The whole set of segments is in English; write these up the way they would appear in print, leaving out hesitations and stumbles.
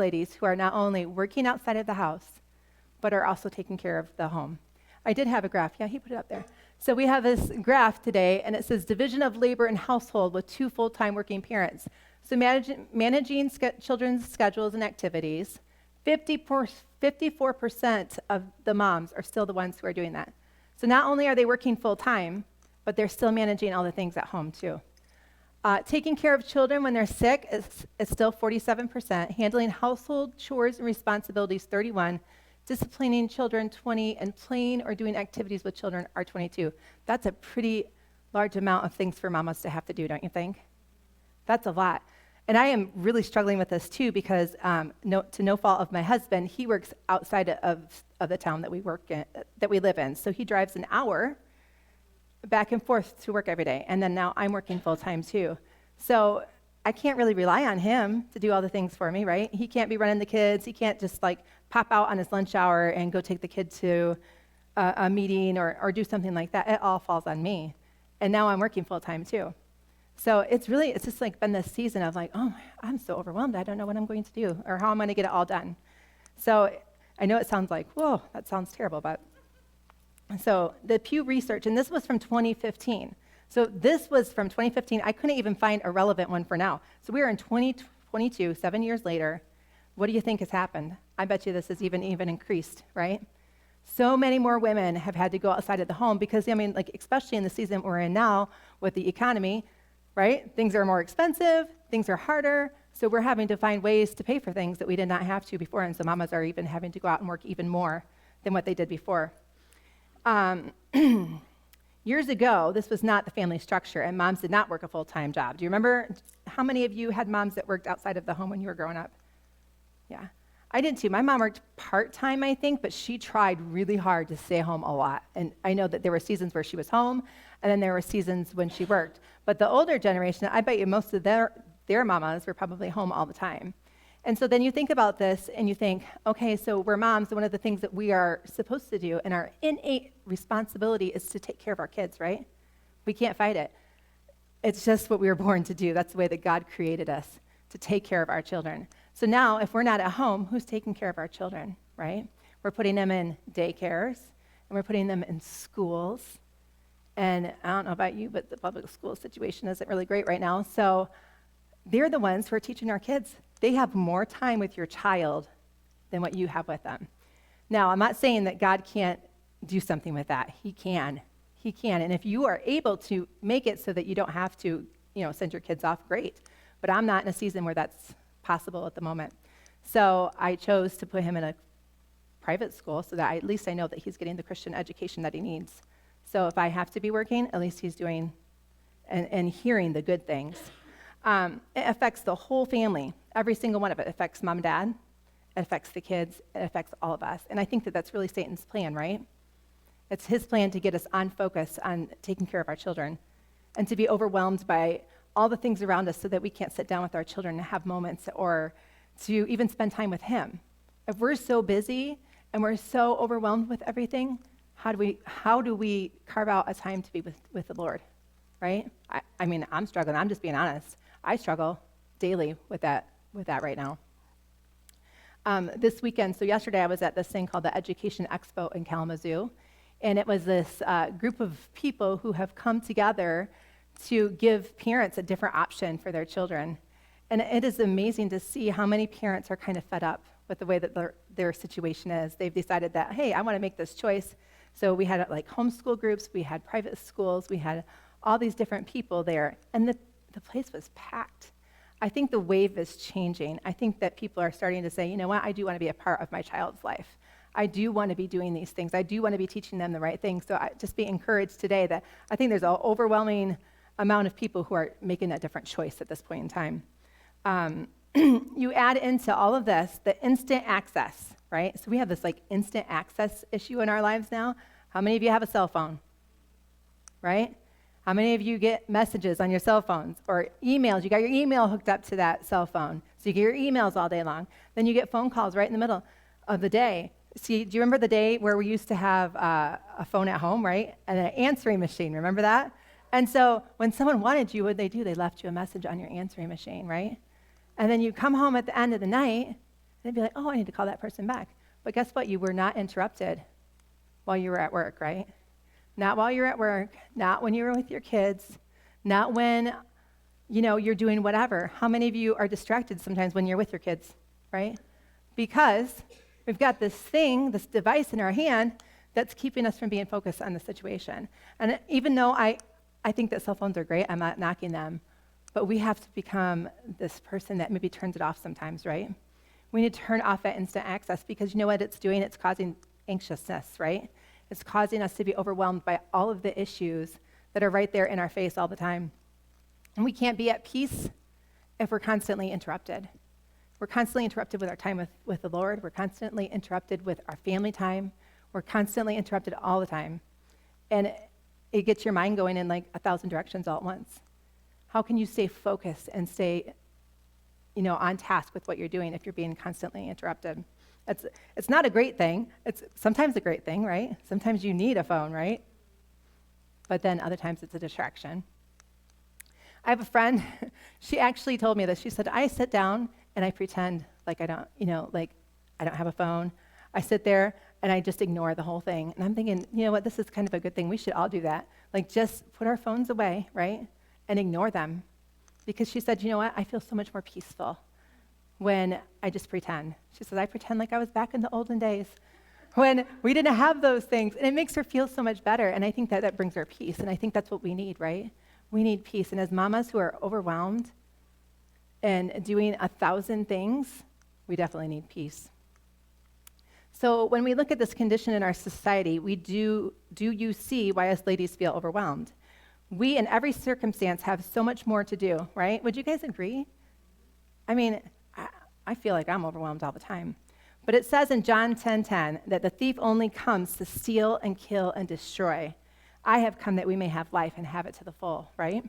ladies who are not only working outside of the house, but are also taking care of the home. I did have a graph. Yeah, he put it up there. So we have this graph today, and it says division of labor in household with 2 full-time working parents. So managing children's schedules and activities, 54% of the moms are still the ones who are doing that. So not only are they working full-time, but they're still managing all the things at home too. Taking care of children when they're sick is still 47%. Handling household chores and responsibilities, 31%. Disciplining children, 20%. And playing or doing activities with children are 22%. That's a pretty large amount of things for mamas to have to do, don't you think? That's a lot. And I am really struggling with this too because to no fault of my husband, he works outside of the town that we live in. So he drives an hour back and forth to work every day. And then now I'm working full time too. So I can't really rely on him to do all the things for me, right? He can't be running the kids. He can't just like pop out on his lunch hour and go take the kid to a meeting or do something like that. It all falls on me. And now I'm working full time too. So it's just like been this season of like, oh, I'm so overwhelmed. I don't know what I'm going to do or how I'm going to get it all done. So I know it sounds like, whoa, that sounds terrible, but so the Pew Research, and this was from 2015. So this was from 2015. I couldn't even find a relevant one for now. So we are in 2022, 7 years later. What do you think has happened? I bet you this has even increased, right? So many more women have had to go outside of the home because, like especially in the season we're in now with the economy, right? Things are more expensive, things are harder, so we're having to find ways to pay for things that we did not have to before, and so mamas are even having to go out and work even more than what they did before. Years ago, this was not the family structure, and moms did not work a full-time job. Do you remember how many of you had moms that worked outside of the home when you were growing up? Yeah, I did too. My mom worked part-time, I think, but she tried really hard to stay home a lot. And I know that there were seasons where she was home, and then there were seasons when she worked. But the older generation, I bet you most of their mamas were probably home all the time. And so then you think about this and you think, okay, so we're moms, and one of the things that we are supposed to do and our innate responsibility is to take care of our kids, right? We can't fight it. It's just what we were born to do. That's the way that God created us, to take care of our children. So now, if we're not at home, who's taking care of our children, right? We're putting them in daycares, and we're putting them in schools. And I don't know about you, but the public school situation isn't really great right now. So they're the ones who are teaching our kids. They have more time with your child than what you have with them. Now, I'm not saying that God can't do something with that. He can. He can. And if you are able to make it so that you don't have to, send your kids off, great. But I'm not in a season where that's possible at the moment. So I chose to put him in a private school so that at least I know that he's getting the Christian education that he needs. So if I have to be working, at least he's doing and hearing the good things. It affects the whole family, every single one of it. It affects mom and dad, it affects the kids, it affects all of us. And I think that that's really Satan's plan, right? It's his plan to get us on focus on taking care of our children and to be overwhelmed by all the things around us so that we can't sit down with our children and have moments or to even spend time with him. If we're so busy and we're so overwhelmed with everything, how do we carve out a time to be with the Lord, right? I'm struggling. I'm just being honest. I struggle daily with that right now. This weekend, so yesterday I was at this thing called the Education Expo in Kalamazoo, and it was this group of people who have come together to give parents a different option for their children. And it is amazing to see how many parents are kind of fed up with the way that their situation is. They've decided that, hey, I want to make this choice. So we had like homeschool groups, we had private schools, we had all these different people there, and the place was packed. I think the wave is changing. I think that people are starting to say, you know what, I do want to be a part of my child's life. I do want to be doing these things. I do want to be teaching them the right things. So I just be encouraged today that I think there's an overwhelming amount of people who are making a different choice at this point in time. You add into all of this the instant access, right? So we have this like instant access issue in our lives now. How many of you have a cell phone, right? How many of you get messages on your cell phones or emails? You got your email hooked up to that cell phone, so you get your emails all day long. Then you get phone calls right in the middle of the day. See, do you remember the day where we used to have a phone at home, right? And an answering machine, remember that? And so when someone wanted you, what did they do? They left you a message on your answering machine, right? And then you come home at the end of the night, And it'd be like, oh, I need to call that person back. But guess what? You were not interrupted while you were at work, right? Not while you're at work, not when you were with your kids, not when, you're doing whatever. How many of you are distracted sometimes when you're with your kids, right? Because we've got this device in our hand that's keeping us from being focused on the situation. And even though I think that cell phones are great, I'm not knocking them, but we have to become this person that maybe turns it off sometimes, right? We need to turn off that instant access because you know what it's doing? It's causing anxiousness, right? It's causing us to be overwhelmed by all of the issues that are right there in our face all the time. And we can't be at peace if we're constantly interrupted. We're constantly interrupted with our time with the Lord. We're constantly interrupted with our family time. We're constantly interrupted all the time. And it gets your mind going in like 1,000 directions all at once. How can you stay focused and stay, on task with what you're doing if you're being constantly interrupted? It's not a great thing. It's sometimes a great thing, right? Sometimes you need a phone, right? But then other times it's a distraction. I have a friend, she actually told me this. She said, I sit down and I pretend like I don't, I don't have a phone. I sit there and I just ignore the whole thing. And I'm thinking, you know what, this is kind of a good thing. We should all do that. Like just put our phones away, right? And ignore them. Because she said, you know what, I feel so much more peaceful when I just pretend. She says, I pretend like I was back in the olden days when we didn't have those things. And it makes her feel so much better. And I think that brings her peace. And I think that's what we need, right? We need peace. And as mamas who are overwhelmed and doing 1,000 things, we definitely need peace. So when we look at this condition in our society, do you see why us ladies feel overwhelmed? We, in every circumstance, have so much more to do, right? Would you guys agree? I mean, I feel like I'm overwhelmed all the time. But it says in John 10:10 that the thief only comes to steal and kill and destroy. I have come that we may have life and have it to the full, right?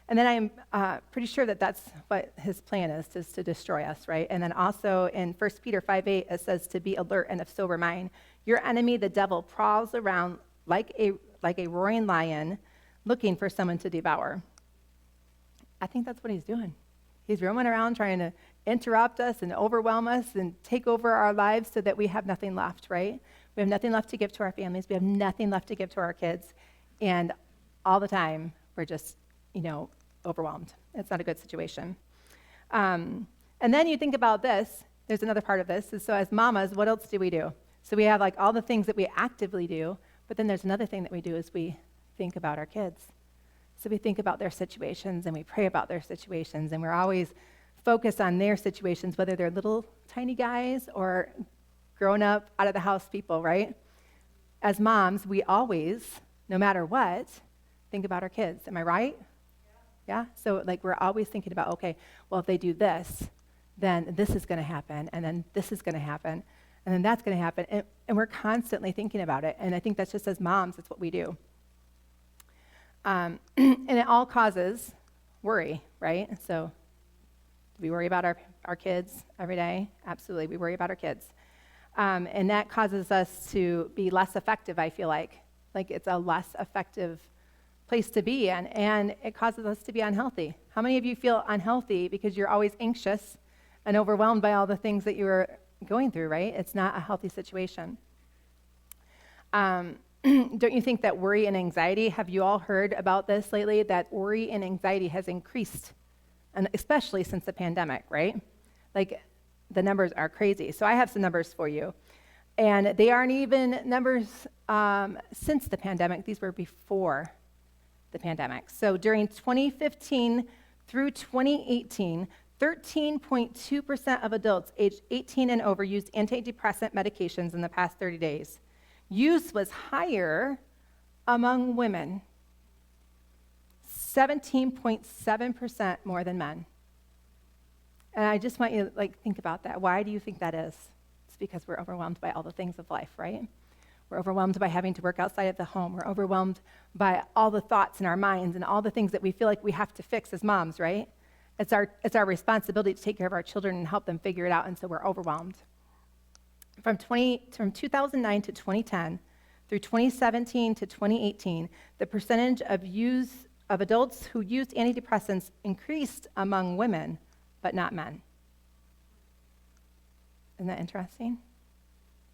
And then I'm pretty sure that that's what his plan is to destroy us, right? And then also in 1 Peter 5:8, it says to be alert and of sober mind. Your enemy, the devil, prowls around like a roaring lion looking for someone to devour. I think that's what he's doing. He's roaming around trying to interrupt us and overwhelm us and take over our lives so that we have nothing left, right? We have nothing left to give to our families. We have nothing left to give to our kids. And all the time, we're just, overwhelmed. It's not a good situation. And then you think about this. There's another part of this. So as mamas, what else do we do? So we have like all the things that we actively do, but then there's another thing that we do is we think about our kids. So we think about their situations and we pray about their situations, and we're always focused on their situations, whether they're little tiny guys or grown up out of the house people, right? As moms, we always, no matter what, think about our kids. Am I right? Yeah? So like we're always thinking about, okay, well, if they do this, then this is going to happen, and then this is going to happen, and then that's going to happen. And we're constantly thinking about it. And I think that's just as moms, that's what we do. And it all causes worry, right? So do we worry about our kids every day? Absolutely, we worry about our kids. And that causes us to be less effective, I feel like. Like it's a less effective place to be in, and it causes us to be unhealthy. How many of you feel unhealthy because you're always anxious and overwhelmed by all the things that you're going through, right? It's not a healthy situation. Don't you think that worry and anxiety, have you all heard about this lately, that worry and anxiety has increased, and especially since the pandemic, right? Like the numbers are crazy. So I have some numbers for you. And they aren't even numbers since the pandemic. These were before the pandemic. So during 2015 through 2018, 13.2% of adults aged 18 and over used antidepressant medications in the past 30 days. Use was higher among women, 17.7% more than men. And I just want you to think about that. Why do you think that is? It's because we're overwhelmed by all the things of life, right? We're overwhelmed by having to work outside of the home. We're overwhelmed by all the thoughts in our minds and all the things that we feel like we have to fix as moms, right? It's our responsibility to take care of our children and help them figure it out, and so we're overwhelmed. From 2009 to 2010, through 2017 to 2018, the percentage of adults who used antidepressants increased among women, but not men. Isn't that interesting?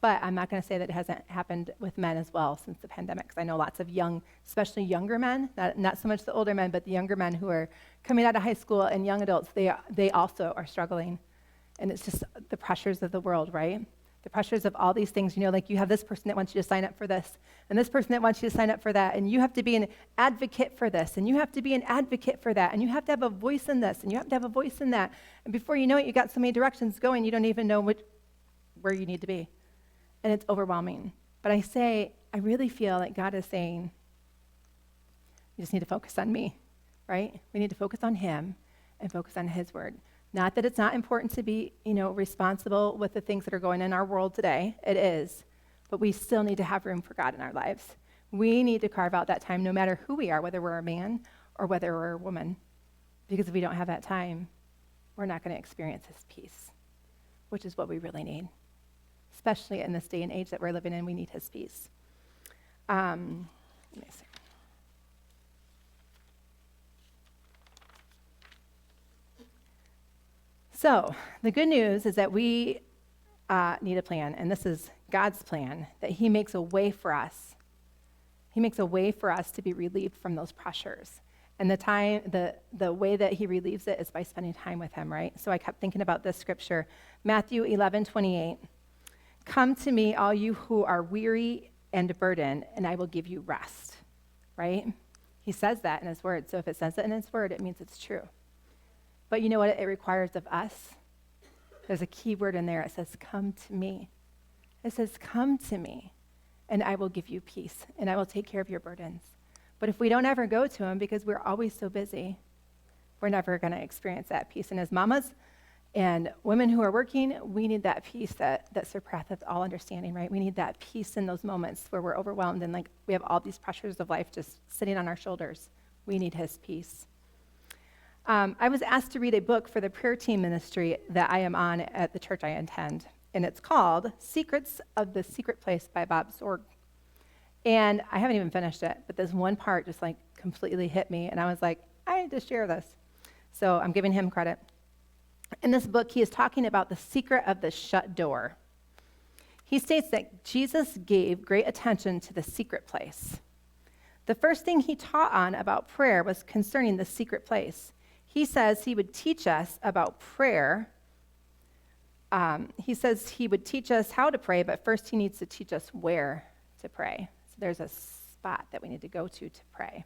But I'm not going to say that it hasn't happened with men as well since the pandemic, because I know lots of young, especially younger men, not so much the older men, but the younger men who are coming out of high school and young adults, they also are struggling. And it's just the pressures of the world, right? The pressures of all these things, like you have this person that wants you to sign up for this, and this person that wants you to sign up for that, and you have to be an advocate for this, and you have to be an advocate for that, and you have to have a voice in this, and you have to have a voice in that. And before you know it, you got so many directions going, you don't even know where you need to be. And it's overwhelming. But I really feel like God is saying, you just need to focus on me, right? We need to focus on him and focus on his word. Not that it's not important to be, responsible with the things that are going in our world today. It is. But we still need to have room for God in our lives. We need to carve out that time no matter who we are, whether we're a man or whether we're a woman. Because if we don't have that time, we're not going to experience his peace, which is what we really need. Especially in this day and age that we're living in, we need his peace. Let me see. So the good news is that we need a plan, and this is God's plan, that he makes a way for us. He makes a way for us to be relieved from those pressures. And the way that he relieves it is by spending time with him, right? So I kept thinking about this scripture, Matthew 11:28. Come to me, all you who are weary and burdened, and I will give you rest, right? He says that in his word. So if it says it in his word, it means it's true. But you know what it requires of us? There's a key word in there. It says, come to me. It says, come to me, and I will give you peace, and I will take care of your burdens. But if we don't ever go to him because we're always so busy, we're never going to experience that peace. And as mamas and women who are working, we need that peace that surpasseth all understanding, right? We need that peace in those moments where we're overwhelmed and like we have all these pressures of life just sitting on our shoulders. We need his peace. I was asked to read a book for the prayer team ministry that I am on at the church I attend, and it's called Secrets of the Secret Place by Bob Sorg. And I haven't even finished it, but this one part just like completely hit me, and I was like, I need to share this. So I'm giving him credit. In this book, he is talking about the secret of the shut door. He states that Jesus gave great attention to the secret place. The first thing he taught on about prayer was concerning the secret place. He says he would teach us about prayer. He says he would teach us how to pray, but first he needs to teach us where to pray. So there's a spot that we need to go to pray.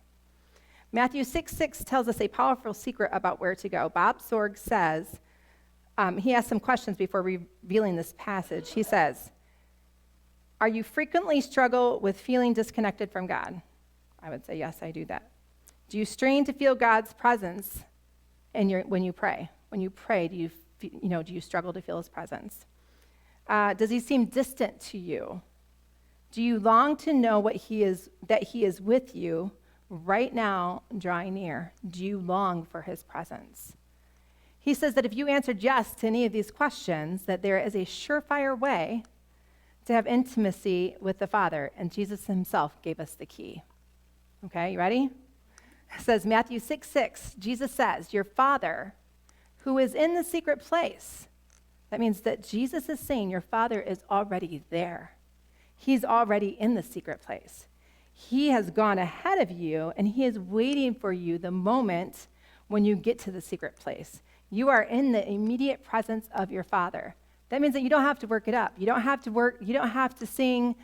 Matthew 6:6 tells us a powerful secret about where to go. Bob Sorg says, he asks some questions before revealing this passage. He says, are you frequently struggle with feeling disconnected from God? I would say, yes, I do that. Do you strain to feel God's presence when you pray? When you pray, do you struggle to feel his presence? Does he seem distant to you? Do you long to know that he is with you right now, drawing near? Do you long for his presence? He says that if you answered yes to any of these questions, that there is a surefire way to have intimacy with the Father, and Jesus himself gave us the key. Okay, you ready? It says Matthew 6:6, Jesus says, your Father who is in the secret place. That means that Jesus is saying your Father is already there. He's already in the secret place. He has gone ahead of you, and he is waiting for you the moment when you get to the secret place. You are in the immediate presence of your Father. That means that you don't have to work it up. You don't have to sing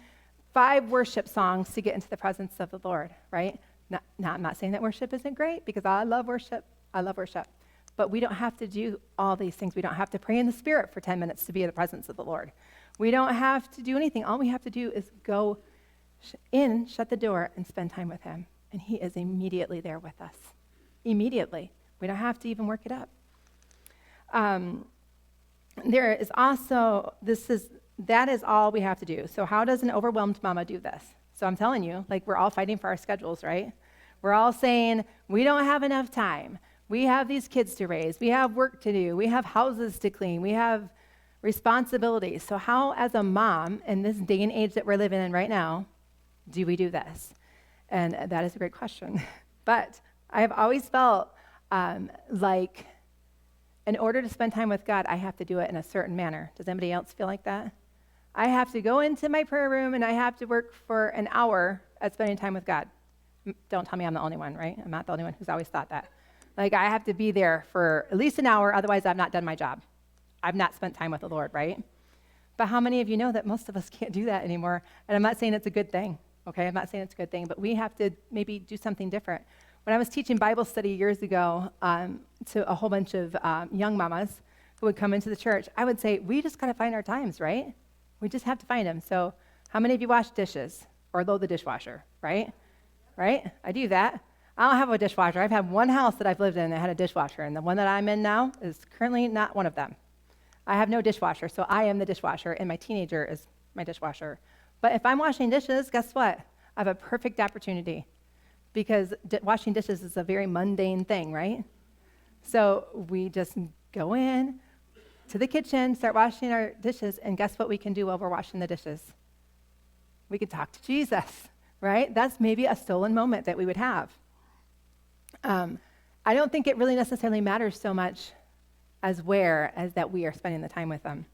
5 worship songs to get into the presence of the Lord, right? I'm not saying that worship isn't great, because I love worship. But we don't have to do all these things. We don't have to pray in the Spirit for 10 minutes to be in the presence of the Lord. We don't have to do anything. All we have to do is go in, shut the door, and spend time with him. And he is immediately there with us. Immediately. We don't have to even work it up. There is also, that is all we have to do. So how does an overwhelmed mama do this? So I'm telling you, like we're all fighting for our schedules, right? We're all saying, we don't have enough time. We have these kids to raise. We have work to do. We have houses to clean. We have responsibilities. So how, as a mom, in this day and age that we're living in right now, do we do this? And that is a great question. But I have always felt like In order to spend time with God, I have to do it in a certain manner. Does anybody else feel like that? I have to go into my prayer room and I have to work for an hour at spending time with God. Don't tell me I'm the only one, right? I'm not the only one who's always thought that. Like, I have to be there for at least an hour, otherwise I've not done my job. I've not spent time with the Lord, right? But how many of you know that most of us can't do that anymore? And I'm not saying it's a good thing, okay? I'm not saying it's a good thing, but we have to maybe do something different. When I was teaching Bible study years ago to a whole bunch of young mamas who would come into the church, I would say, we just got to find our times, right? We just have to find them. So how many of you wash dishes or load the dishwasher, right? Right? I do that. I don't have a dishwasher. I've had one house that I've lived in that had a dishwasher, and the one that I'm in now is currently not one of them. I have no dishwasher, so I am the dishwasher, and my teenager is my dishwasher. But if I'm washing dishes, guess what? I have a perfect opportunity because washing dishes is a very mundane thing, right? So we just go in to the kitchen, start washing our dishes, and guess what we can do while we're washing the dishes? We can talk to Jesus, right? That's maybe a stolen moment that we would have. I don't think it really necessarily matters so much as that we are spending the time with them.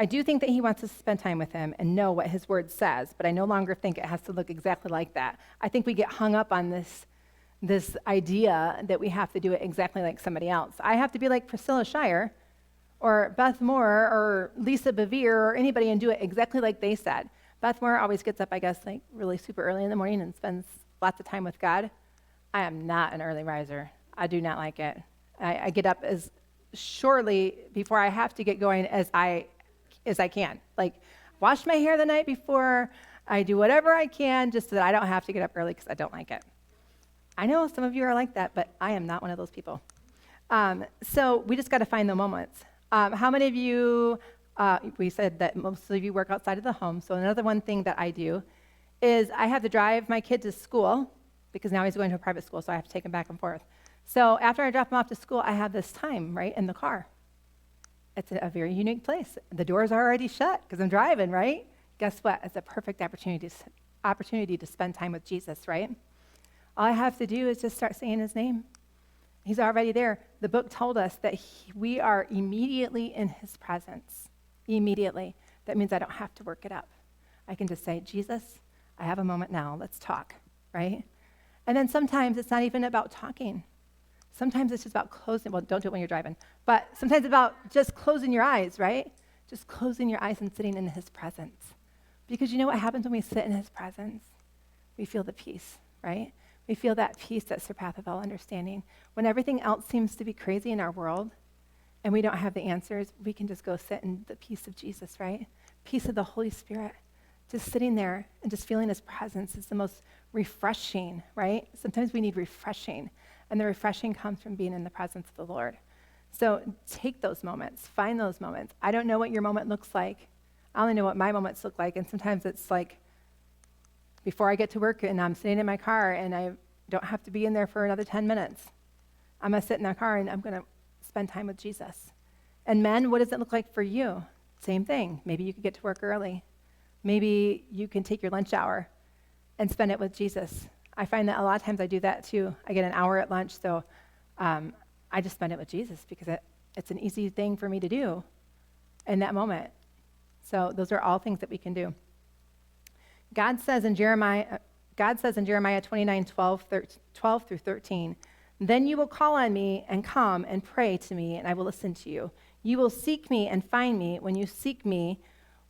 I do think that he wants us to spend time with him and know what his word says, but I no longer think it has to look exactly like that. I think we get hung up on this idea that we have to do it exactly like somebody else. I have to be like Priscilla Shirer or Beth Moore or Lisa Bevere or anybody and do it exactly like they said. Beth Moore always gets up, I guess, like really super early in the morning and spends lots of time with God. I am not an early riser. I do not like it. I get up as shortly before I have to get going as I can. Like, wash my hair the night before. I do whatever I can just so that I don't have to get up early because I don't like it. I know some of you are like that, but I am not one of those people. So we just got to find the moments. How many of you, we said that most of you work outside of the home. So another one thing that I do is I have to drive my kid to school because now he's going to a private school, so I have to take him back and forth. So after I drop him off to school, I have this time, right, in the car. It's a very unique place. The doors are already shut because I'm driving, right? Guess what? It's a perfect opportunity to spend time with Jesus, right? All I have to do is just start saying his name. He's already there. The book told us that we are immediately in his presence. Immediately. That means I don't have to work it up. I can just say, Jesus, I have a moment now. Let's talk, right? And then sometimes it's not even about talking. Sometimes it's just about closing. Well, don't do it when you're driving. But sometimes it's about just closing your eyes, right? Just closing your eyes and sitting in his presence. Because you know what happens when we sit in his presence? We feel the peace, right? We feel that peace that surpasseth all understanding. When everything else seems to be crazy in our world and we don't have the answers, we can just go sit in the peace of Jesus, right? Peace of the Holy Spirit. Just sitting there and just feeling his presence is the most refreshing, right? Sometimes we need refreshing, and the refreshing comes from being in the presence of the Lord. So take those moments, find those moments. I don't know what your moment looks like. I only know what my moments look like, and sometimes it's like before I get to work and I'm sitting in my car and I don't have to be in there for another 10 minutes. I'm going to sit in the car and I'm going to spend time with Jesus. And men, what does it look like for you? Same thing. Maybe you could get to work early. Maybe you can take your lunch hour and spend it with Jesus. I find that a lot of times I do that too. I get an hour at lunch, so I just spend it with Jesus because it's an easy thing for me to do in that moment. So those are all things that we can do. God says in Jeremiah 29, 12 through 13, "Then you will call on me and come and pray to me, and I will listen to you. You will seek me and find me when you seek me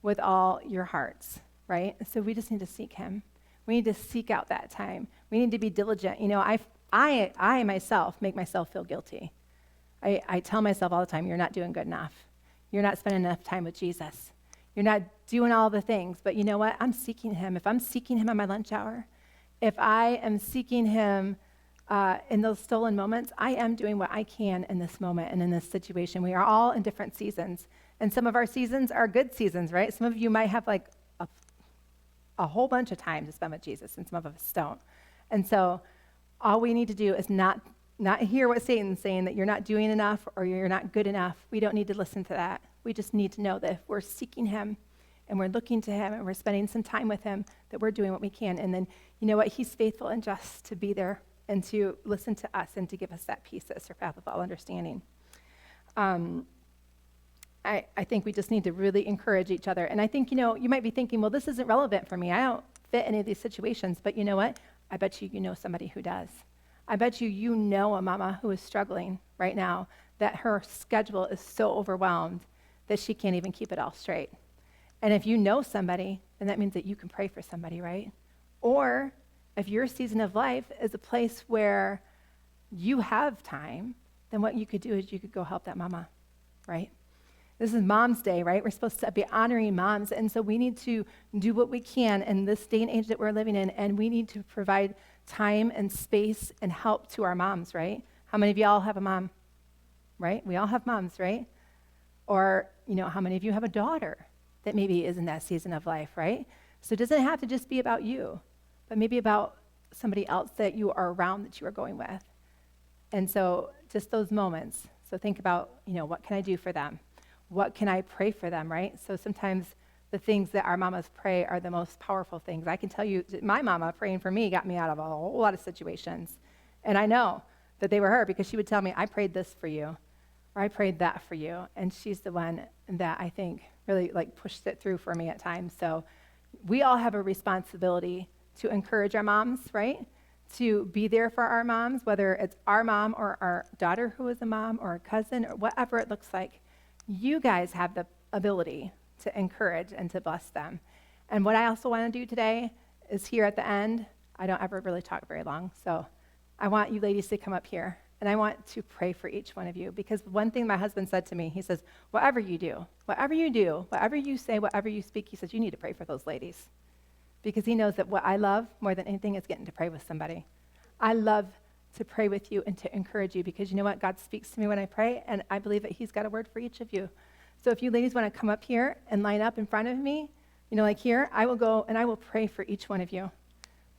with all your hearts," right? So we just need to seek him. We need to seek out that time. We need to be diligent. You know, I myself make myself feel guilty. I tell myself all the time, you're not doing good enough. You're not spending enough time with Jesus. You're not doing all the things. But you know what? I'm seeking him. If I'm seeking him on my lunch hour, if I am seeking him in those stolen moments, I am doing what I can in this moment and in this situation. We are all in different seasons. And some of our seasons are good seasons, right? Some of you might have like a whole bunch of time to spend with Jesus, and some of us don't. And so all we need to do is not hear what Satan's saying, that you're not doing enough or you're not good enough. We don't need to listen to that. We just need to know that if we're seeking him and we're looking to him and we're spending some time with him, that we're doing what we can. And then, you know what? He's faithful and just to be there and to listen to us and to give us that peace that surpasses all understanding. I think we just need to really encourage each other. And I think, you might be thinking, well, this isn't relevant for me. I don't fit any of these situations. But you know what? I bet you know somebody who does. I bet you know a mama who is struggling right now, that her schedule is so overwhelmed that she can't even keep it all straight. And if you know somebody, then that means that you can pray for somebody, right? Or if your season of life is a place where you have time, then what you could do is you could go help that mama, right? This is Mom's Day, right? We're supposed to be honoring moms, and so we need to do what we can in this day and age that we're living in, and we need to provide time and space and help to our moms, right? How many of y'all have a mom, right? We all have moms, right? Or, how many of you have a daughter that maybe is in that season of life, right? So it doesn't have to just be about you, but maybe about somebody else that you are around that you are going with. And so just those moments. So think about, what can I do for them? What can I pray for them, right? So sometimes the things that our mamas pray are the most powerful things. I can tell you, my mama praying for me got me out of a whole lot of situations. And I know that they were her because she would tell me, I prayed this for you, or I prayed that for you. And she's the one that I think really pushed it through for me at times. So we all have a responsibility to encourage our moms, right? To be there for our moms, whether it's our mom or our daughter who is a mom or a cousin or whatever it looks like. You guys have the ability to encourage and to bless them. And what I also want to do today is here at the end, I don't ever really talk very long, so I want you ladies to come up here, and I want to pray for each one of you, because one thing my husband said to me, he says, whatever you do, whatever you say, whatever you speak, he says, you need to pray for those ladies. Because he knows that what I love more than anything is getting to pray with somebody. I love to pray with you and to encourage you, because you know what? God speaks to me when I pray, and I believe that he's got a word for each of you. So if you ladies want to come up here and line up in front of me, like here, I will go and I will pray for each one of you,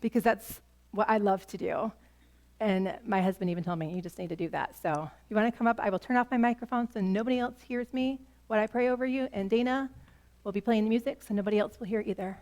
because that's what I love to do. And my husband even told me, you just need to do that. So if you want to come up, I will turn off my microphone so nobody else hears me, what I pray over you, and Dana will be playing the music so nobody else will hear either.